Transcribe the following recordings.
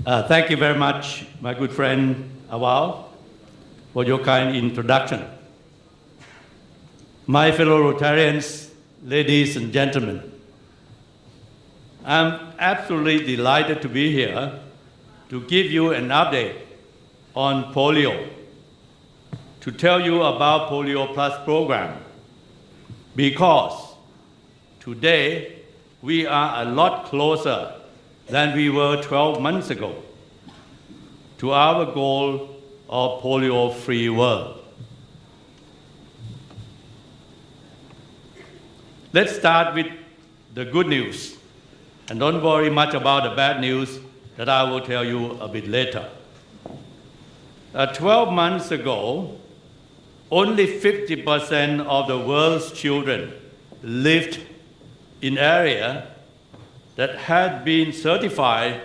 Thank you very much, my good friend Awal, for your kind introduction. My fellow Rotarians, ladies and gentlemen, I'm absolutely delighted to be here to give you an update on polio, to tell you about PolioPlus program, because today we are a lot closer than we were 12 months ago to our goal of polio-free world. Let's start with the good news, and don't worry much about the bad news that I will tell you a bit later. 12 months ago, only 50% of the world's children lived in areas that had been certified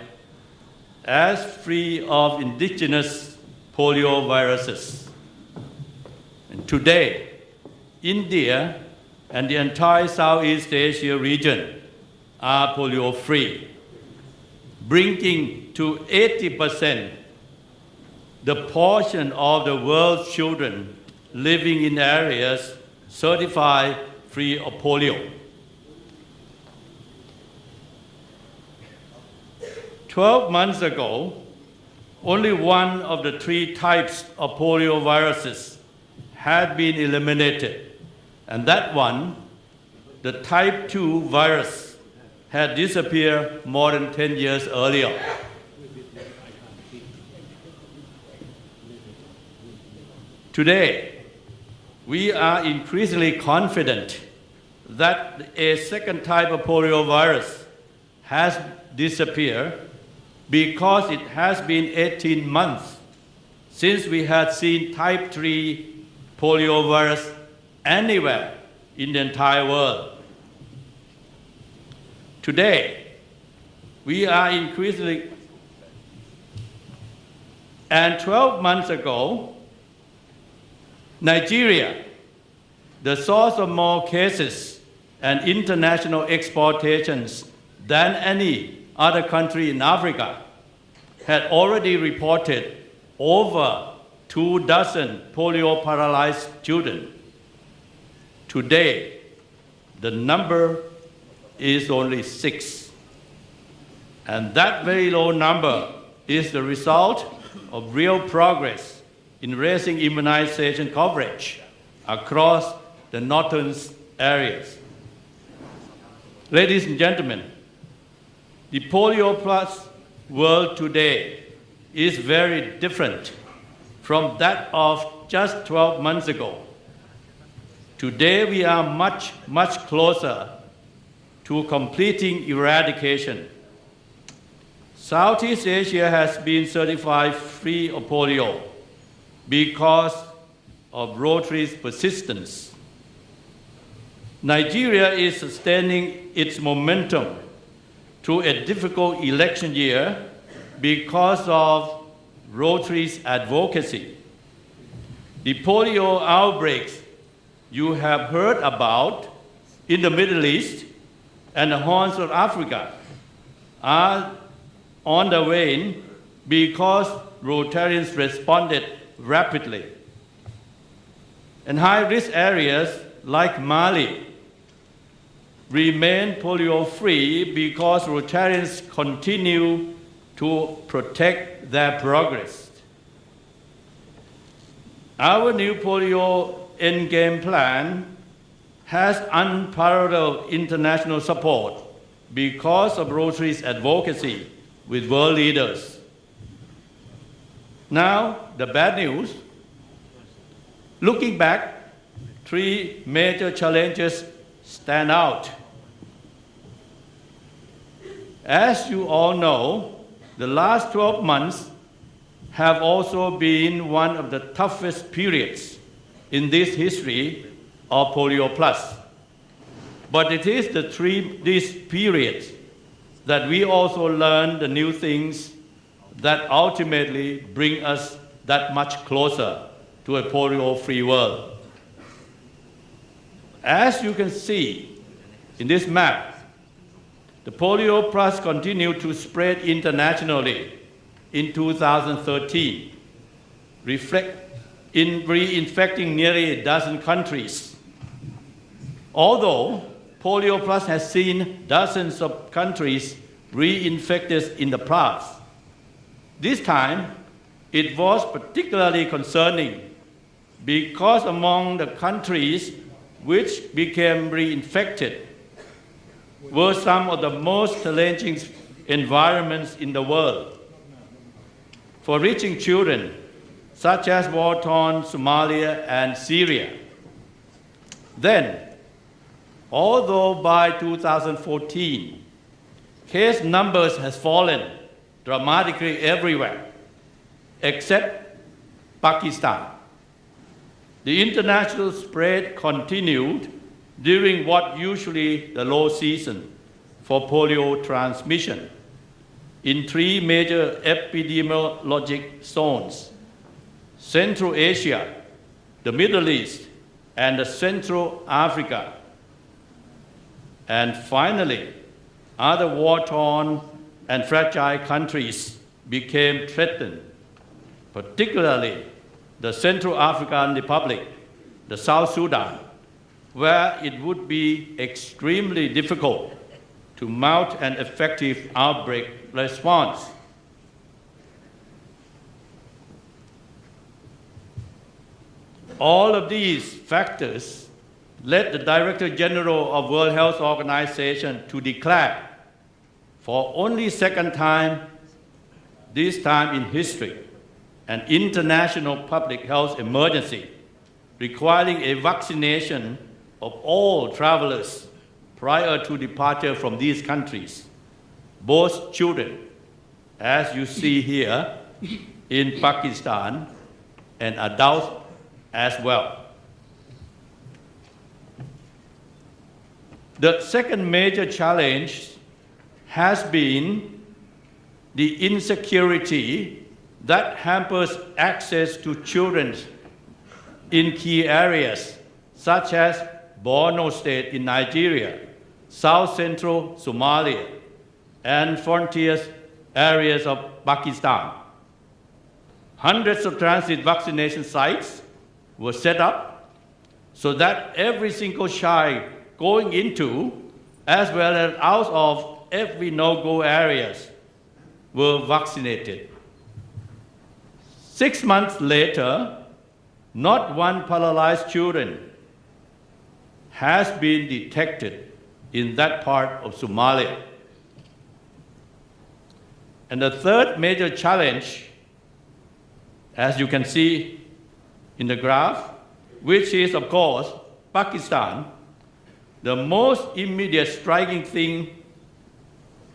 as free of indigenous polioviruses. And today, India and the entire Southeast Asia region are polio-free, bringing to 80% the portion of the world's children living in areas certified free of polio. 12 months ago, only one of the 3 types of polioviruses had been eliminated, and that one, the type 2 virus, had disappeared more than 10 years earlier. Today, we are increasingly confident that a second type of poliovirus has disappeared because it has been 18 months since we had seen type 3 poliovirus anywhere in the entire world. Today, we are increasingly, and 12 months ago, Nigeria, the source of more cases and international exportations than any other country in Africa, had already reported over 24 polio-paralyzed children. Today, the number is only 6. And that very low number is the result of real progress in raising immunization coverage across the northern areas. Ladies and gentlemen, the PolioPlus world today is very different from that of just 12 months ago. Today we are much, much closer to completing eradication. Southeast Asia has been certified free of polio because of Rotary's persistence. Nigeria is sustaining its momentum through a difficult election year because of Rotary's advocacy. The polio outbreaks you have heard about in the Middle East and the Horn of Africa are on the wane because Rotarians responded rapidly. And high-risk areas like Mali remain polio-free because Rotarians continue to protect their progress. Our new polio endgame plan has unparalleled international support because of Rotary's advocacy with world leaders. Now, the bad news. Looking back, 3 major challenges stand out. As you all know, the last 12 months have also been one of the toughest periods in this history of PolioPlus. But it is these periods that we also learn the new things that ultimately bring us that much closer to a polio-free world. As you can see in this map, the PolioPlus continue to spread internationally in 2013, reinfecting nearly a dozen countries. Although PolioPlus has seen dozens of countries reinfected in the past, this time it was particularly concerning because among the countries which became reinfected were some of the most challenging environments in the world for reaching children, such as war-torn Somalia and Syria. Then, although by 2014, case numbers has fallen dramatically everywhere, except Pakistan, the international spread continued during what usually the low season for polio transmission in three major epidemiologic zones: Central Asia, the Middle East, and the Central Africa. And finally, other war-torn and fragile countries became threatened, particularly the Central African Republic, the South Sudan, where it would be extremely difficult to mount an effective outbreak response. All of these factors led the Director General of World Health Organization to declare, for only second time, this time in history, an international public health emergency requiring a vaccination of all travelers prior to departure from these countries, both children, as you see here, in Pakistan, and adults as well. The second major challenge has been the insecurity that hampers access to children in key areas such as Borno State in Nigeria, South Central Somalia, and frontier areas of Pakistan. Hundreds of transit vaccination sites were set up so that every single child going into as well as out of every no-go areas were vaccinated. 6 months later, not one paralyzed children has been detected in that part of Somalia. And the third major challenge, as you can see in the graph, which is, of course, Pakistan, the most immediate striking thing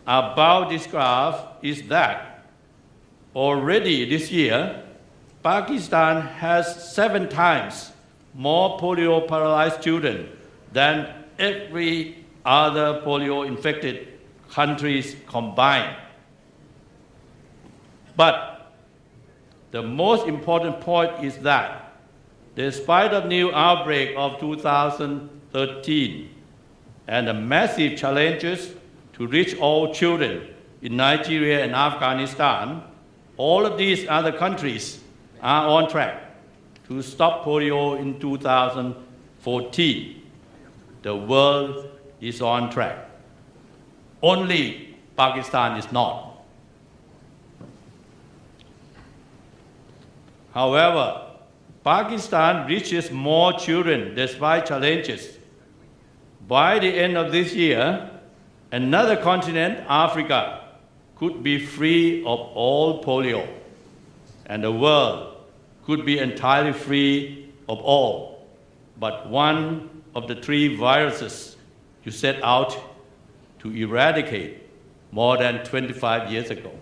about this graph is that already this year, Pakistan has 7 times more polio-paralyzed children than every other polio-infected countries combined. But the most important point is that, despite the new outbreak of 2013 and the massive challenges to reach all children in Nigeria and Afghanistan, all of these other countries are on track to stop polio in 2014. The world is on track. Only Pakistan is not. However, Pakistan reaches more children despite challenges. By the end of this year, another continent, Africa, could be free of all polio, and the world could be entirely free of all but one of the 3 viruses you set out to eradicate more than 25 years ago.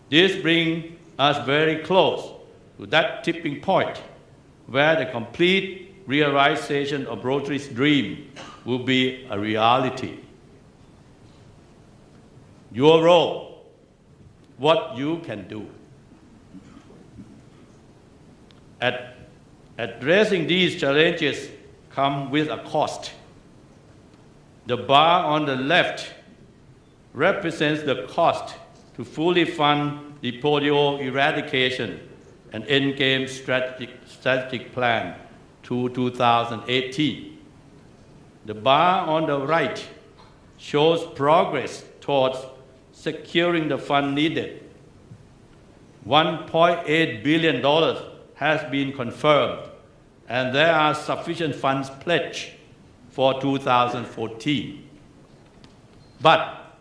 This brings us very close to that tipping point where the complete realization of Rotary's dream will be a reality. Your role, what you can do. Addressing these challenges come with a cost. The bar on the left represents the cost to fully fund the polio eradication and endgame strategic plan to 2018. The bar on the right shows progress towards securing the fund needed. $1.8 billion has been confirmed, and there are sufficient funds pledged for 2014. But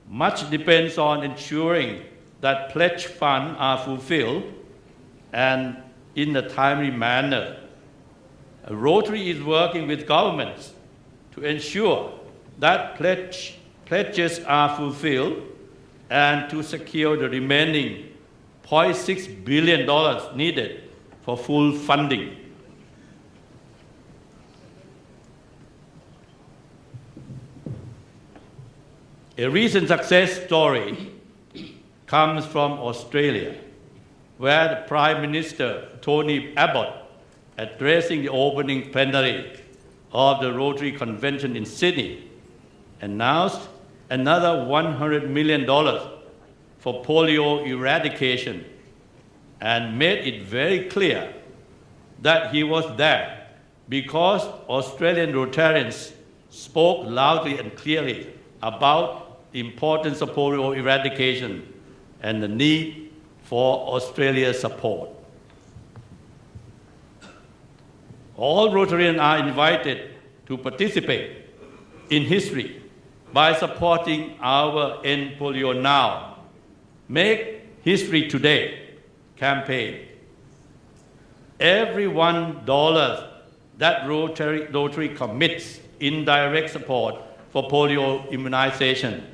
much depends on ensuring that pledged funds are fulfilled and in a timely manner. Rotary is working with governments to ensure that pledges are fulfilled and to secure the remaining $0.6 billion needed for full funding. A recent success story comes from Australia, where the Prime Minister, Tony Abbott, addressing the opening plenary of the Rotary Convention in Sydney, announced another $100 million for polio eradication and made it very clear that he was there because Australian Rotarians spoke loudly and clearly about the importance of polio eradication and the need for Australia's support. All Rotarians are invited to participate in history by supporting our End Polio Now, Make History Today campaign. Every $1 that Rotary commits in direct support for polio immunization,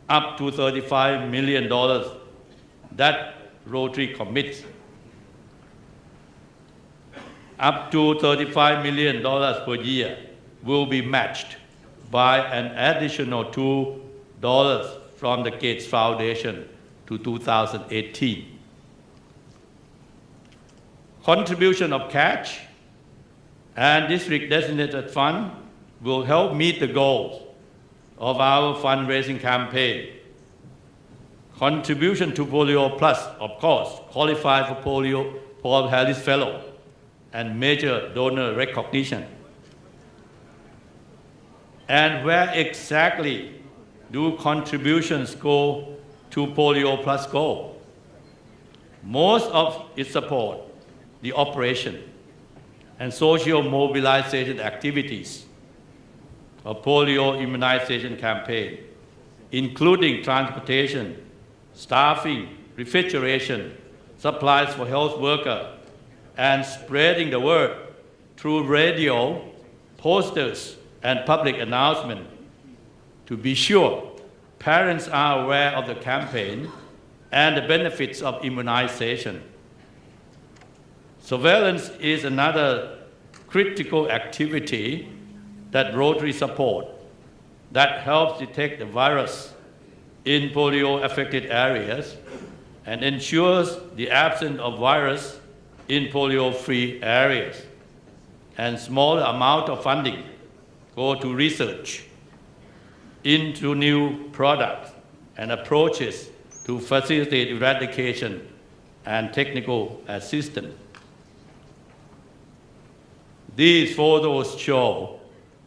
up to $35 million that Rotary commits, up to $35 million per year will be matched by an additional $2 from the Gates Foundation to 2018. Contribution of cash and district designated fund will help meet the goals of our fundraising campaign. Contribution to PolioPlus, of course, qualify for Paul Harris Fellow and major donor recognition. And where exactly do contributions go to PolioPlus go? Most of its support the operation and social mobilization activities of polio immunization campaign, including transportation, staffing, refrigeration, supplies for health workers, and spreading the word through radio, posters, and public announcement. To be sure, parents are aware of the campaign and the benefits of immunization. Surveillance is another critical activity that Rotary support that helps detect the virus in polio-affected areas and ensures the absence of virus in polio-free areas. And small amount of funding go to research into new products and approaches to facilitate eradication and technical assistance. These photos show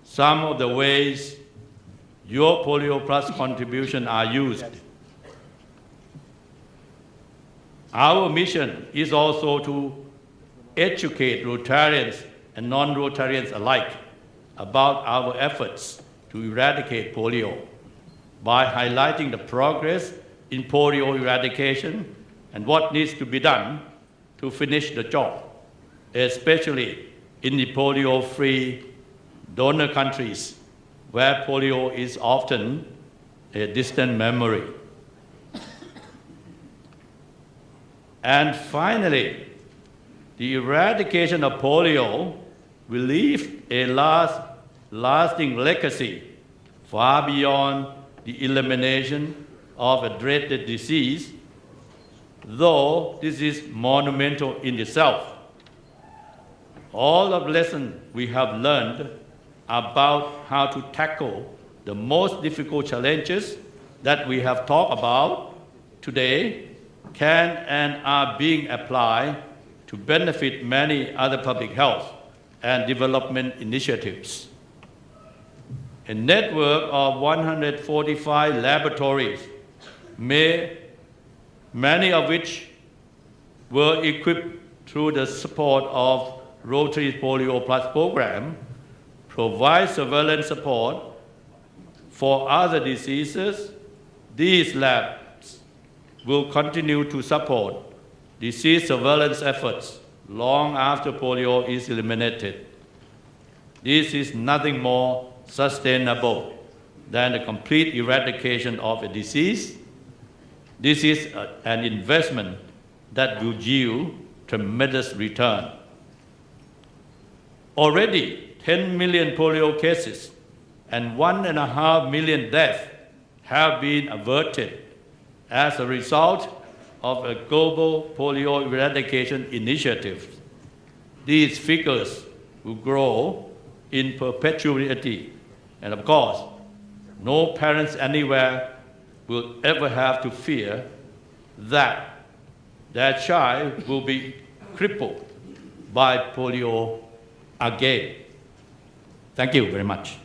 some of the ways your PolioPlus contributions are used. Our mission is also to educate Rotarians and non-Rotarians alike about our efforts to eradicate polio by highlighting the progress in polio eradication and what needs to be done to finish the job, especially in the polio-free donor countries where polio is often a distant memory. And finally, the eradication of polio will leave a lasting legacy far beyond the elimination of a dreaded disease, though this is monumental in itself. All of the lessons we have learned about how to tackle the most difficult challenges that we have talked about today can and are being applied to benefit many other public health and development initiatives. A network of 145 laboratories, many of which were equipped through the support of Rotary's PolioPlus program, provides surveillance support for other diseases. These labs will continue to support disease surveillance efforts long after polio is eliminated. This is nothing more sustainable than the complete eradication of a disease. This is an investment that will yield tremendous return. Already, 10 million polio cases and 1.5 million deaths have been averted as a result of a global polio eradication initiative. These figures will grow in perpetuity. And of course, no parents anywhere will ever have to fear that their child will be crippled by polio again. Thank you very much.